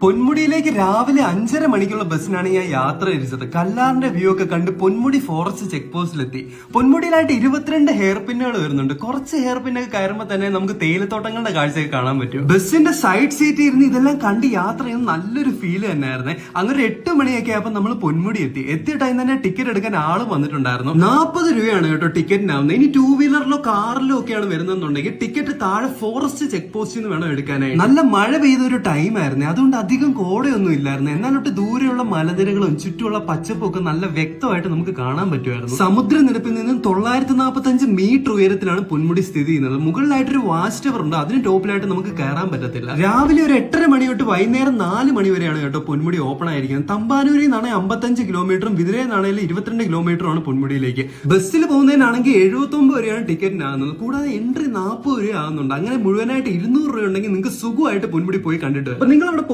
പൊന്മുടിയിലേക്ക് രാവിലെ 5:30 മണിക്കുള്ള ബസ്സിനാണ് ഞാൻ യാത്ര തിരിച്ചത്. കല്ലാറിന്റെ വ്യൂ ഒക്കെ കണ്ട് പൊന്മുടി ഫോറസ്റ്റ് ചെക്ക് പോസ്റ്റിലെത്തി. പൊന്മുടിയിലായിട്ട് 22 ഹെയർ പിന്നുകൾ വരുന്നുണ്ട്. കുറച്ച് ഹെയർ പിന്നൊക്കെ കയറുമ്പോൾ തന്നെ നമുക്ക് തേയിലത്തോട്ടങ്ങളുടെ കാഴ്ചയൊക്കെ കാണാൻ പറ്റും. ബസ്സിന്റെ സൈഡ് സീറ്റ് ഇരുന്ന് ഇതെല്ലാം കണ്ട് യാത്ര ചെയ്യുന്ന നല്ലൊരു ഫീൽ തന്നെയായിരുന്നേ. അങ്ങനെ 8 മണിയൊക്കെ ആയപ്പോൾ നമ്മൾ പൊന്മുടി എത്തിയ ടൈം തന്നെ ടിക്കറ്റ് എടുക്കാൻ ആള് വന്നിട്ടുണ്ടായിരുന്നു. 40 രൂപയാണ് കേട്ടോ ടിക്കറ്റിനാവുന്നത്. ഇനി 2 വീലറിലോ കാറിലോ ഒക്കെയാണ് വരുന്നതെന്നുണ്ടെങ്കിൽ ടിക്കറ്റ് താഴെ ഫോറസ്റ്റ് ചെക്ക് പോസ്റ്റിൽ നിന്ന് വേണം എടുക്കാനായി. നല്ല മഴ പെയ്ത ഒരു ടൈം ആയിരുന്നു, അതുകൊണ്ട് അധികം കോടയൊന്നും ഇല്ലായിരുന്നു. എന്നാലൊട്ട് ദൂരെയുള്ള മലനിരകളും ചുറ്റുമുള്ള പച്ചപ്പൊക്കെ നല്ല വ്യക്തമായിട്ട് നമുക്ക് കാണാൻ പറ്റുമായിരുന്നു. സമുദ്രനിരപ്പിൽ നിന്നും 945 മീറ്റർ ഉയരത്തിലാണ് പൊന്മുടി സ്ഥിതി ചെയ്യുന്നത്. മുകളിലായിട്ടൊരു വാച്ച് ടവർ ഉണ്ട്, അതിന് ടോപ്പിലായിട്ട് നമുക്ക് കയറാൻ പറ്റത്തില്ല. രാവിലെ ഒരു 8:30 മണി തൊട്ട് വൈകുന്നേരം 4 മണി വരെയാണ് കേട്ടോ പൊന്മുടി ഓപ്പൺ ആയിരിക്കുന്നത്. തമ്പാനൂരിൽ നിന്നാണെങ്കിൽ 55 കിലോമീറ്ററും വിതിരയിൽ നിന്നാണെങ്കിൽ 22 കിലോമീറ്ററുമാണ് പൊന്മുടിയിലേക്ക്. ബസ്സിൽ പോകുന്നതിനാണെങ്കിൽ 79 രൂപയാണ് ടിക്കറ്റിനാകുന്നത്. കൂടാതെ എൻട്രി 40 രൂപ ആകുന്നുണ്ട്. അങ്ങനെ മുഴുവനായിട്ട് 200 രൂപ ഉണ്ടെങ്കിൽ നിങ്ങൾക്ക് സുഖമായിട്ട് പൊന്മുടി പോയി കണ്ടിട്ട്. അപ്പൊ നിങ്ങൾ അവിടെ